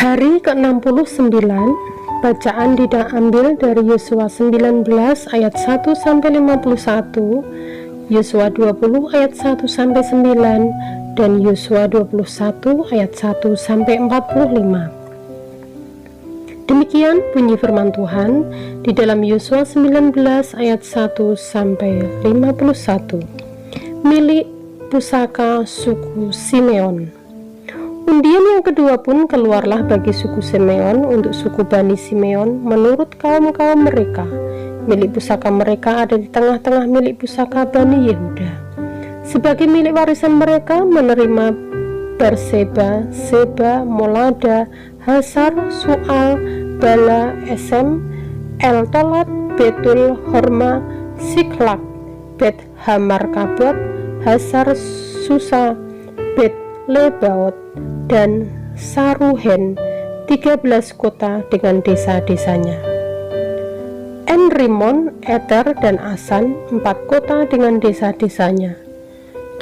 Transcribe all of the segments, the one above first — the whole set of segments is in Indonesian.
Hari ke-69, bacaan diambil dari Yosua 19 ayat 1 sampai 51, Yosua 20 ayat 1 sampai 9, dan Yosua 21 ayat 1 sampai 45. Demikian bunyi firman Tuhan di dalam Yosua 19 ayat 1 sampai 51. Milik pusaka suku Simeon. Undian yang kedua pun keluarlah bagi suku Simeon untuk suku Bani Simeon menurut kaum-kaum mereka. Milik pusaka mereka ada di tengah-tengah milik pusaka Bani Yehuda. Sebagai milik warisan mereka menerima Berseba, Seba, Molada, Hasar, Sual, Bala, Esem, El Tolat, Betul, Horma, Siklak, Bet Hamarkabot, Hasar Susa, Bet Lebaot, dan Saruhen, 13 kota dengan desa-desanya. Enrimon, Eter, dan Asan, 4 kota dengan desa-desanya.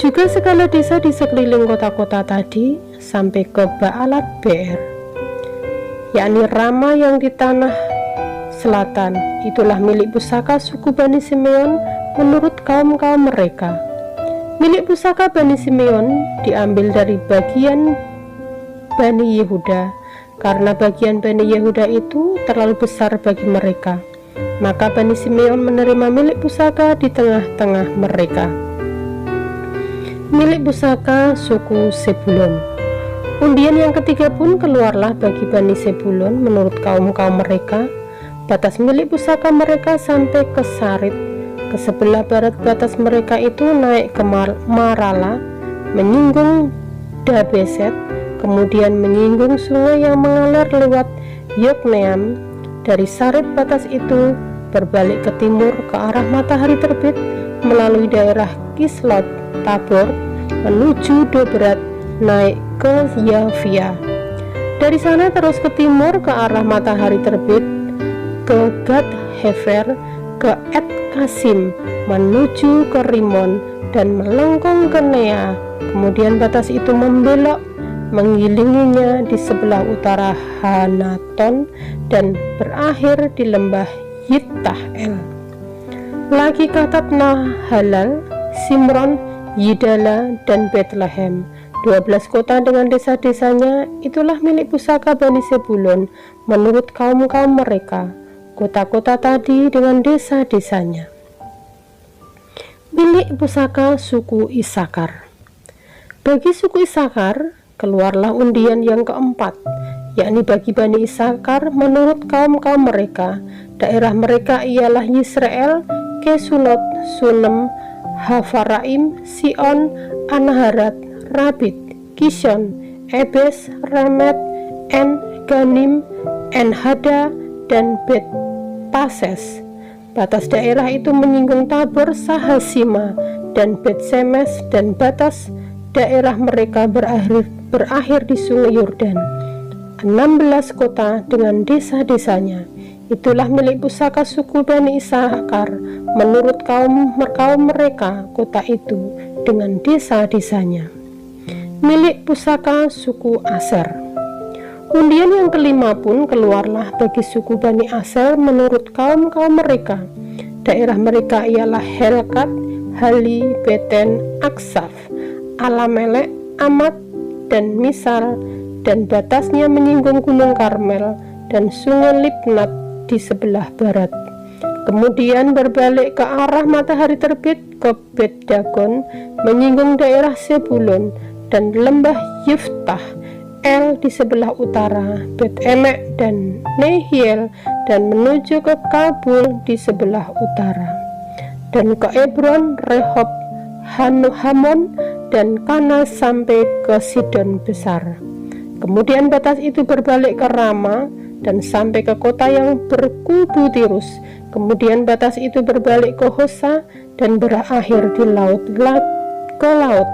Juga segala desa di sekeliling kota-kota tadi sampai ke Baalat Beer, yakni Rama yang di tanah selatan. Itulah milik pusaka suku Bani Simeon menurut kaum-kaum mereka. Milik pusaka Bani Simeon diambil dari bagian Bani Yehuda, karena bagian Bani Yehuda itu terlalu besar bagi mereka. Maka Bani Simeon menerima milik pusaka di tengah-tengah mereka. Milik pusaka suku Sebulon. Undian yang ketiga pun keluarlah bagi Bani Sebulon menurut kaum-kaum mereka. Batas milik pusaka mereka sampai ke Sarit. Ke sebelah barat batas mereka itu naik ke Marala, menyinggung Dabeset, kemudian menyinggung sungai yang mengalir lewat Yokneam. Dari Sarit batas itu berbalik ke timur ke arah matahari terbit melalui daerah Kislot Tabor menuju Dobrat, naik ke Yafia. Dari sana terus ke timur ke arah matahari terbit ke Gad Hefer, ke Et Kasim, menuju ke Rimon dan melengkung ke Nea. Kemudian batas itu membelok mengelilinginya di sebelah utara Hanaton dan berakhir di lembah Yittahel. Lagi Katat Nahalal, Simron, Yidala, dan Bethlehem, 12 kota dengan desa-desanya. Itulah milik pusaka Bani Sebulon menurut kaum-kaum mereka. Kota-kota tadi dengan desa-desanya. Milik pusaka suku Isakar. Bagi suku Isakar keluarlah undian yang keempat, yakni bagi Bani Isakar menurut kaum-kaum mereka. Daerah mereka ialah Yisrael, Kesulot, Sunem, Hafaraim, Sion, Anaharat, Rabit, Kishon, Ebes, Remet, En Ganim, En Hada, dan Bet Pases. Batas daerah itu menyinggung Tabor, Sahasima, dan Bet Semes, dan batas daerah mereka berakhir di sungai Yordan. 16 kota dengan desa-desanya. Itulah milik pusaka suku Bani Isakar menurut kaum mereka, kota itu dengan desa-desanya. Milik pusaka suku Aser. Undian yang kelima pun keluarlah bagi suku Bani Aser menurut kaum-kaum mereka. Daerah mereka ialah Helkat, Hali, Beten, Aksaf, Alamelek, Amat, dan Misal, dan batasnya menyinggung Gunung Karmel dan sungai Libnat di sebelah barat. Kemudian berbalik ke arah matahari terbit ke Bet Dagon, menyinggung daerah Sebulon dan lembah Yiftah El di sebelah utara, Bet Emek dan Nehiel, dan menuju ke Kabul di sebelah utara, dan ke Ebron, Rehob, Hamon, dan Kana sampai ke Sidon Besar. Kemudian batas itu berbalik ke Rama dan sampai ke kota yang berkubu Tirus. Kemudian batas itu berbalik ke Hosa dan berakhir di laut ke laut.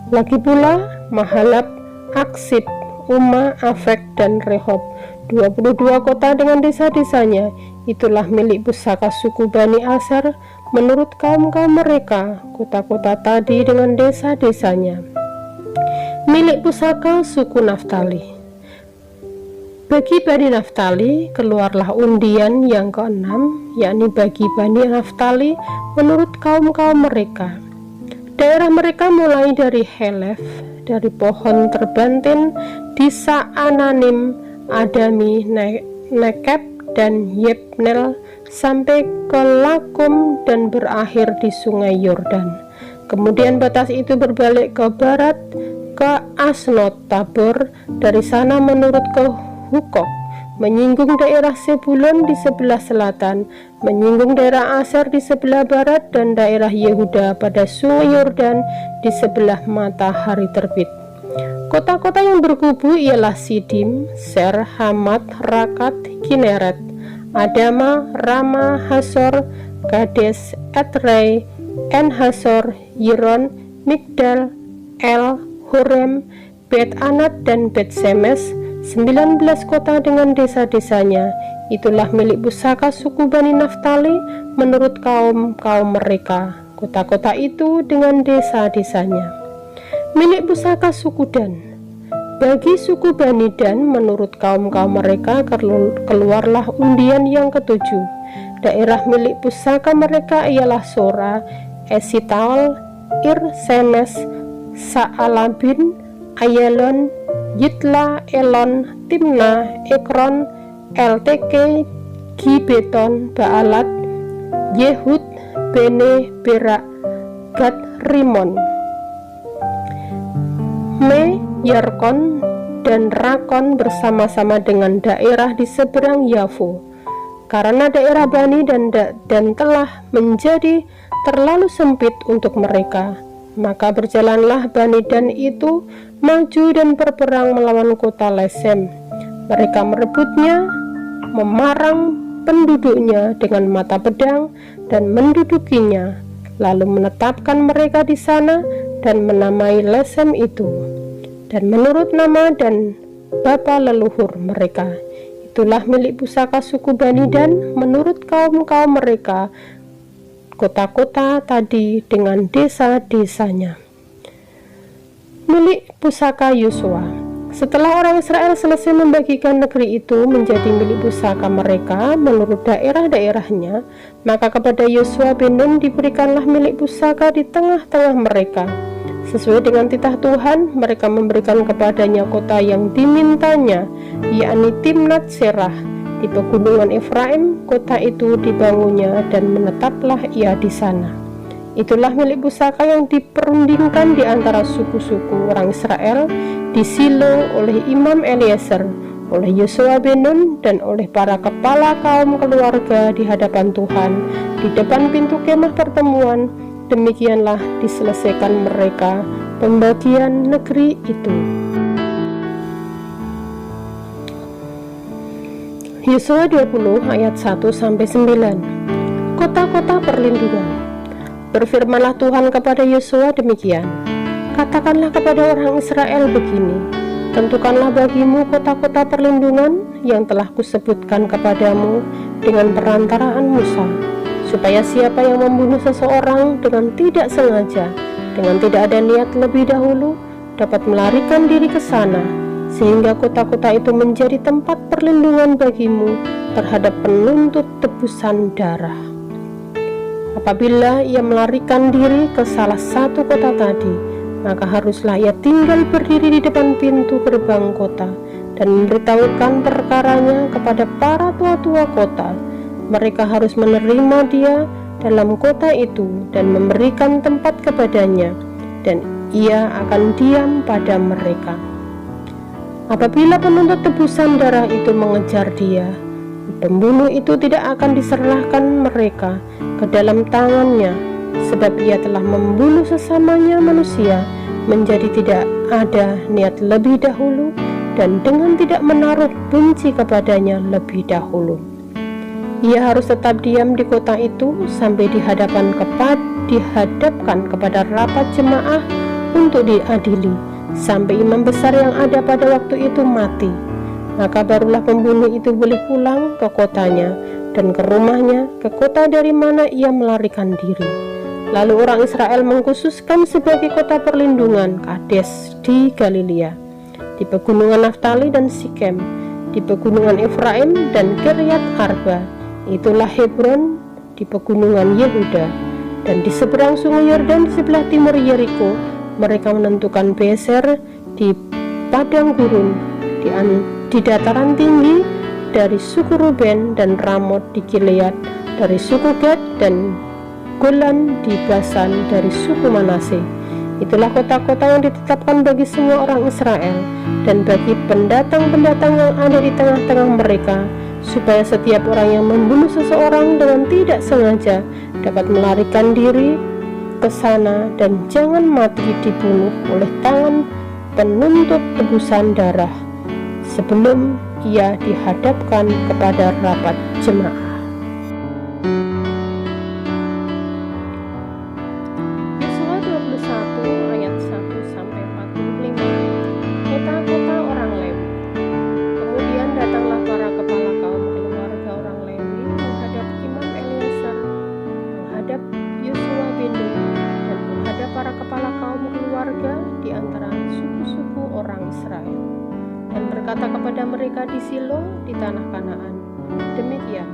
Lagi pula Mahalab, Aksib, Uma, Afek, dan Rehob, 22 kota dengan desa-desanya. Itulah milik pusaka suku Bani Aser menurut kaum-kaum mereka, kota-kota tadi dengan desa-desanya. Milik pusaka suku Naftali. Bagi Bani Naftali keluarlah undian yang keenam, yakni bagi Bani Naftali menurut kaum-kaum mereka. Daerah mereka mulai dari Helef, dari pohon terbantin di Saananim, Adami, Nekeb, dan Yebnel sampai ke Lakum dan berakhir di sungai Yordan. Kemudian batas itu berbalik ke barat ke Asnot Tabor, dari sana menurut ke Hukok, menyinggung daerah Sebulon di sebelah selatan, menyinggung daerah Aser di sebelah barat, dan daerah Yehuda pada sungai Yordan di sebelah matahari terbit. Kota-kota yang berkubu ialah Sidim, Ser, Hamat, Rakat, Kineret, Adama, Rama, Hasor, Kades, Edrei, En-Hasor, Yiron, Migdal, El, Horem, Bet-Anat, dan Bet-Semes, 19 kota dengan desa-desanya. Itulah milik pusaka suku Bani Naftali menurut kaum-kaum mereka. Kota-kota itu dengan desa-desanya. Milik pusaka suku Dan. Bagi suku Bani Dan menurut kaum-kaum mereka keluarlah undian yang ketujuh. Daerah milik pusaka mereka ialah Sora, Esitaol, Ir, Semes, Sa'alabin, Ayalon, Yitla, Elon, Timna, Ekron, Elteke, Gibeton, Baalat, Yehud, Bene, Berak, Gad, Rimon, Me, Yarkon, dan Rakon bersama-sama dengan daerah di seberang Yafo. Karena daerah Bani dan telah menjadi terlalu sempit untuk mereka, maka berjalanlah Bani Dan itu maju dan berperang melawan kota Lesem. Mereka merebutnya, memarang penduduknya dengan mata pedang dan mendudukinya, lalu menetapkan mereka di sana dan menamai Lesem itu, dan menurut nama dan bapa leluhur mereka. Itulah milik pusaka suku Bani Dan menurut kaum-kaum mereka, kota-kota tadi dengan desa-desanya. Milik pusaka Yosua. Setelah orang Israel selesai membagikan negeri itu menjadi milik pusaka mereka menurut daerah-daerahnya, maka kepada Yosua bin Nun diberikanlah milik pusaka di tengah-tengah mereka. Sesuai dengan titah Tuhan, mereka memberikan kepadanya kota yang dimintanya, yakni Timnat Serah di pegunungan Efraim. Kota itu dibangunnya dan menetaplah ia di sana. Itulah milik pusaka yang diperundingkan di antara suku-suku orang Israel di Silo oleh Imam Eliezer, oleh Yosua bin Nun, dan oleh para kepala kaum keluarga di hadapan Tuhan di depan pintu kemah pertemuan. Demikianlah diselesaikan mereka pembagian negeri itu. Yosua 20 ayat 1-9. Kota-kota perlindungan. Berfirmanlah Tuhan kepada Yosua demikian, katakanlah kepada orang Israel begini, tentukanlah bagimu kota-kota perlindungan yang telah kusebutkan kepadamu dengan perantaraan Musa, supaya siapa yang membunuh seseorang dengan tidak sengaja, dengan tidak ada niat lebih dahulu, dapat melarikan diri ke sana, sehingga kota-kota itu menjadi tempat perlindungan bagimu terhadap penuntut tebusan darah. Apabila ia melarikan diri ke salah satu kota tadi, maka haruslah ia tinggal berdiri di depan pintu gerbang kota dan memberitahukan perkaranya kepada para tua-tua kota. Mereka harus menerima dia dalam kota itu dan memberikan tempat kepadanya, dan ia akan diam pada mereka. Apabila penuntut tebusan darah itu mengejar dia, pembunuh itu tidak akan diserahkan mereka ke dalam tangannya, sebab ia telah membunuh sesamanya manusia menjadi tidak ada niat lebih dahulu, dan dengan tidak menaruh benci kepadanya lebih dahulu. Ia harus tetap diam di kota itu sampai dihadapkan kepada rapat jemaah untuk diadili, sampai imam besar yang ada pada waktu itu mati. Maka barulah pembunuh itu boleh pulang ke kotanya dan ke rumahnya, ke kota dari mana ia melarikan diri. Lalu orang Israel mengkhususkan sebagai kota perlindungan Kades di Galilea, di pegunungan Naftali dan Sikem, di pegunungan Efraim, dan Kiryat Arba, itulah Hebron di pegunungan Yehuda. Dan di seberang sungai Yordan di sebelah timur Yeriko, mereka menentukan Beser di padang gurun, di dataran tinggi dari suku Ruben, dan Ramot di Gilead dari suku Gad, dan Golan di Basan dari suku Manase. Itulah kota-kota yang ditetapkan bagi semua orang Israel dan bagi pendatang-pendatang yang ada di tengah-tengah mereka, supaya setiap orang yang membunuh seseorang dengan tidak sengaja dapat melarikan diri ke sana dan jangan mati dibunuh oleh tangan penuntut tebusan darah sebelum ia dihadapkan kepada rapat jemaah. Yosua 21 ayat 1-45. Kota-kota orang Lewi. Kemudian datanglah para kepala kaum keluarga orang Lewi menghadap Imam Eleazar, menghadap Yosua bin Nun, dan menghadap para kepala kaum keluarga di antara suku-suku orang Israel, dan berkata kepada mereka di Silo di tanah Kanaan, demikian,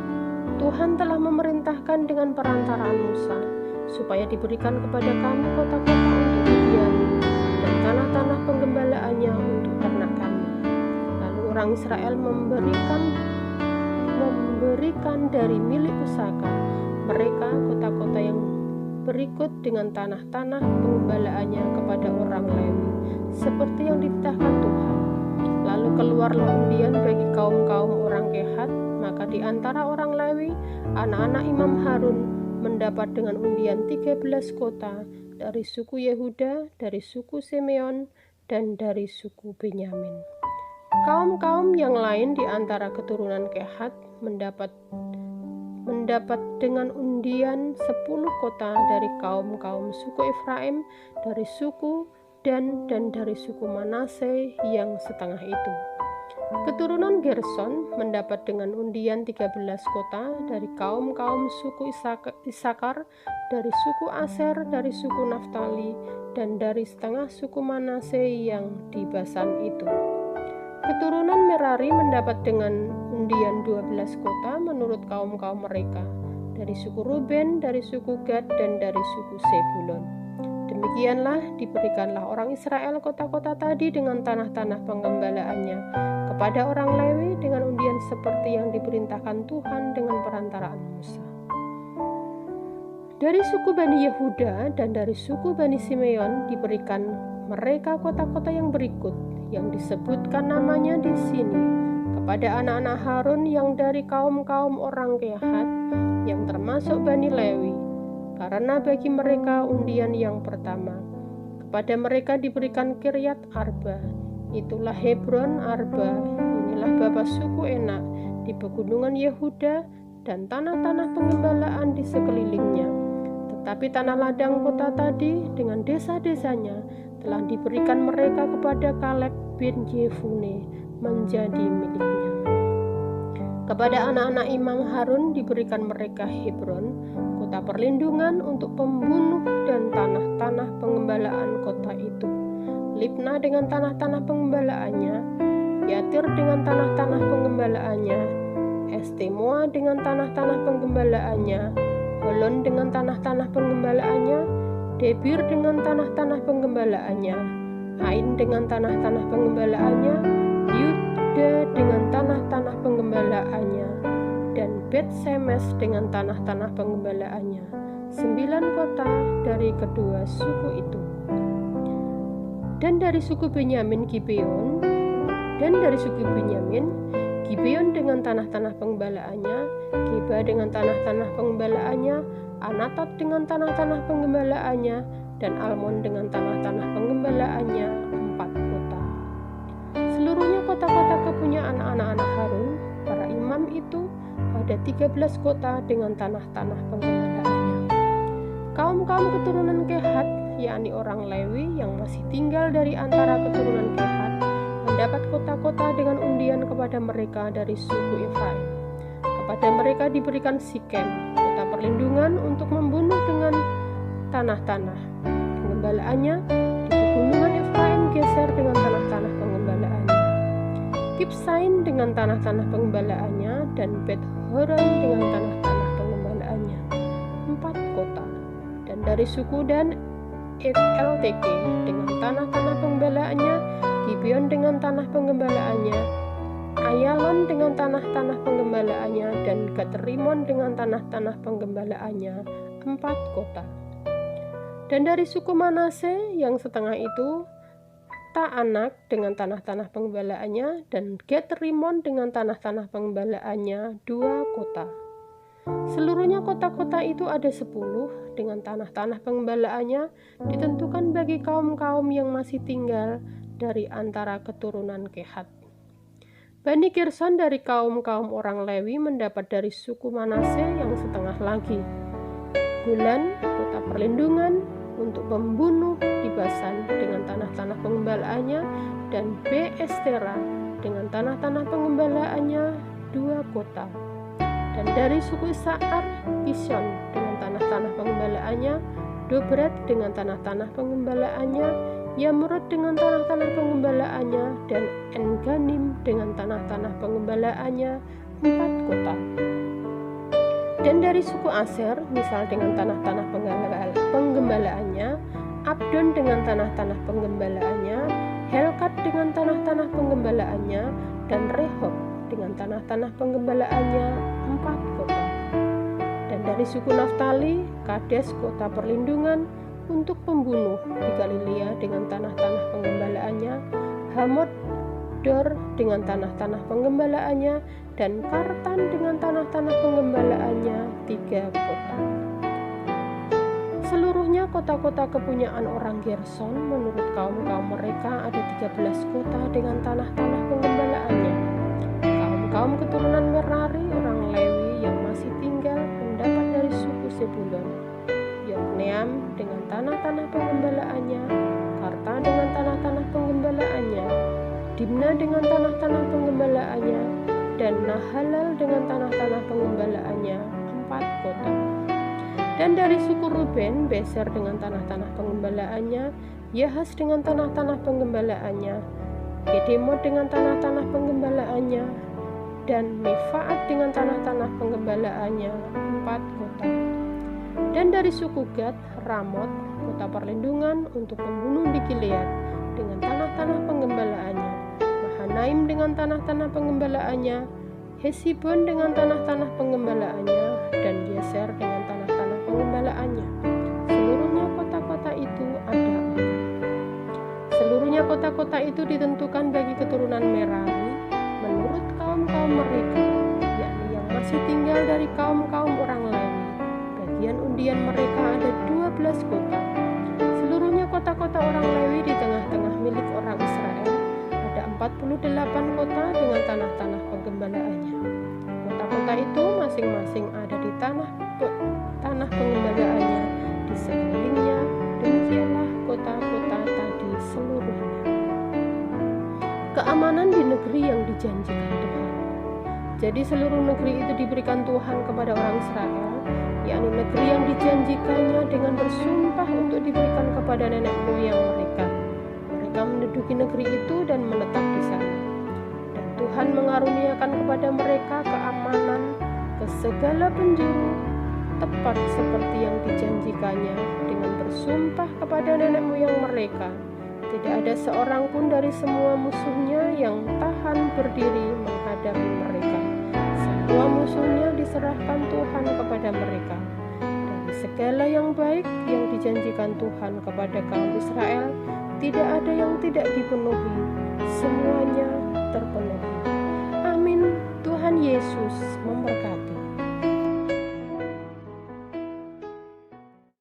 Tuhan telah memerintahkan dengan perantaraan Musa, supaya diberikan kepada kami kota-kota untuk undian dan tanah-tanah penggembalaannya untuk ternak kami. Lalu orang Israel memberikan dari milik pusaka mereka kota-kota yang berikut dengan tanah-tanah penggembalaannya kepada orang Lewi, seperti yang dititahkan Tuhan. Lalu keluarlah undian bagi kaum-kaum orang Kehat, maka di antara orang Lewi, anak-anak Imam Harun mendapat dengan undian 13 kota dari suku Yehuda, dari suku Simeon, dan dari suku Benyamin. Kaum-kaum yang lain di antara keturunan Kehat mendapat dengan undian 10 kota dari kaum-kaum suku Efraim, dari suku Dan dari suku Manase yang setengah itu. Keturunan Gerson mendapat dengan undian 13 kota dari kaum-kaum suku Isakar, dari suku Aser, dari suku Naftali, dan dari setengah suku Manase yang di Basan itu. Keturunan Merari mendapat dengan undian 12 kota menurut kaum-kaum mereka, dari suku Ruben, dari suku Gad, dan dari suku Sebulon. Demikianlah diberikanlah orang Israel kota-kota tadi dengan tanah-tanah penggembalaannya kepada orang Lewi dengan undian seperti yang diperintahkan Tuhan dengan perantaraan Musa. Dari suku Bani Yehuda dan dari suku Bani Simeon diberikan mereka kota-kota yang berikut, yang disebutkan namanya di sini, kepada anak-anak Harun yang dari kaum-kaum orang Kehat, yang termasuk Bani Lewi, karena bagi mereka undian yang pertama. Kepada mereka diberikan Kiryat Arba, itulah Hebron Arba, inilah bapa suku Enak di pegunungan Yehuda, dan tanah-tanah penggembalaan di sekelilingnya. Tetapi tanah ladang kota tadi dengan desa-desanya telah diberikan mereka kepada Kaleb bin Jefune menjadi miliknya. Kepada anak-anak Imam Harun diberikan mereka Hebron, kota perlindungan untuk pembunuh, dan tanah-tanah penggembalaan kota itu, Libna dengan tanah-tanah pengembalaannya, Yatir dengan tanah-tanah pengembalaannya, Estemoa dengan tanah-tanah pengembalaannya, Holon dengan tanah-tanah pengembalaannya, Debir dengan tanah-tanah pengembalaannya, Ain dengan tanah-tanah pengembalaannya, Yuda dengan tanah-tanah pengembalaannya, dan Bet-Semes dengan tanah-tanah pengembalaannya. 9 kota dari kedua suku itu. Dan dari suku Benyamin Gibeon, Gibeon dengan tanah-tanah pengembalaannya, Geba dengan tanah-tanah pengembalaannya, Anatot dengan tanah-tanah pengembalaannya, dan Almon dengan tanah-tanah pengembalaannya, 4 kota. Seluruhnya kota-kota kepunyaan anak-anak Harun, para imam itu, ada 13 kota dengan tanah-tanah penggembalaannya. Kaum-kaum keturunan Kehat, yakni orang Lewi yang masih tinggal dari antara keturunan Kehat, mendapat kota-kota dengan undian kepada mereka dari suku Efraim. Kepada mereka diberikan Sikem, kota perlindungan untuk membunuh dengan tanah-tanah penggembalaannya, di pegunungan Efraim Geser dengan tanah-tanah penggembalaannya. Kibsaim dengan tanah-tanah pengembalaannya, dan Bet Horon dengan tanah-tanah pengembalaannya, 4 kota. Dan dari suku Dan, ELTK dengan tanah-tanah pengembalaannya, Gibeon dengan tanah pengembalaannya, Ayalon dengan tanah-tanah pengembalaannya, dan Gad-Rimon dengan tanah-tanah pengembalaannya, 4 kota. Dan dari suku Manase yang setengah itu, Ta'anak dengan tanah-tanah pengembalaannya, dan Gad-Rimon dengan tanah-tanah pengembalaannya, 2 kota. Seluruhnya kota-kota itu ada 10 dengan tanah-tanah pengembalaannya, ditentukan bagi kaum-kaum yang masih tinggal dari antara keturunan Kehat. Bani Gerson dari kaum-kaum orang Lewi mendapat dari suku Manase yang setengah lagi. Golan, kota perlindungan untuk membunuh di Basan dengan tanah-tanah pengembalaannya, dan Beestera dengan tanah-tanah pengembalaannya, 2 kota. Dan dari suku Issaar, Kishon dengan tanah-tanah pengembalaannya, Dobrat dengan tanah-tanah pengembalaannya, Yamrud dengan tanah-tanah pengembalaannya, dan En-Ganim dengan tanah-tanah pengembalaannya, 4 kota. Dan dari suku Aser, Misal dengan tanah-tanah penggembalaannya, Abdon dengan tanah-tanah penggembalaannya, Helkat dengan tanah-tanah penggembalaannya, dan Rehob dengan tanah-tanah penggembalaannya, 4 kota. Dan dari suku Naftali, Kades kota perlindungan untuk pembunuh di Galilea dengan tanah-tanah penggembalaannya, Hamot Dor dengan tanah-tanah penggembalaannya, dan Kartan dengan tanah-tanah penggembalaannya, 3 kota. Seluruhnya kota-kota kepunyaan orang Gerson menurut kaum-kaum mereka ada 13 kota dengan tanah-tanah penggembalaannya. Kaum keturunan Merari orang Lewi yang masih tinggal mendapat dari suku Zebulon, Yokneam dengan tanah-tanah pengembalaannya, Karta dengan tanah-tanah pengembalaannya, Dimna dengan tanah-tanah pengembalaannya, dan Nahalal dengan tanah-tanah pengembalaannya, 4 kota. Dan dari suku Ruben, Beser dengan tanah-tanah pengembalaannya, Yahas dengan tanah-tanah pengembalaannya, Kedemot dengan tanah-tanah pengembalaannya, dan Mefaat dengan tanah-tanah pengembalaannya, 4 kota. Dan dari suku Gad, Ramot, kota perlindungan untuk pembunuh di Gilead dengan tanah-tanah pengembalaannya, Mahanaim dengan tanah-tanah pengembalaannya, Hesibon dengan tanah-tanah pengembalaannya, dan Yeser dengan tanah-tanah pengembalaannya. Seluruhnya kota-kota itu ada 4. Seluruhnya kota-kota itu ditentukan bagi keturunan Merari menurut kaum-kaum mereka, yakni yang masih tinggal dari kaum-kaum orang Lewi. Bagian undian mereka ada 12 kota. Seluruhnya kota-kota orang Lewi di tengah-tengah milik orang Israel ada 48 kota dengan tanah-tanah penggembalaannya. Kota-kota itu masing-masing ada di tanah pengembalaannya di sekelilingnya. Demikianlah kota-kota tadi seluruhnya. Keamanan di negeri yang dijanjikan Tuhan. Jadi seluruh negeri itu diberikan Tuhan kepada orang Israel, yakni negeri yang dijanjikannya dengan bersumpah untuk diberikan kepada nenek moyang mereka. Mereka menduduki negeri itu dan menetap di sana. Dan Tuhan mengaruniakan kepada mereka keamanan ke segala penjuru, tepat seperti yang dijanjikannya dengan bersumpah kepada nenek moyang mereka. Tidak ada seorang pun dari semua musuhnya yang tahan berdiri menghadapi mereka. Semua musuhnya diserahkan Tuhan kepada mereka. Dari segala yang baik yang dijanjikan Tuhan kepada kaum Israel, tidak ada yang tidak dipenuhi. Semuanya terpenuhi. Amin. Tuhan Yesus memberkati.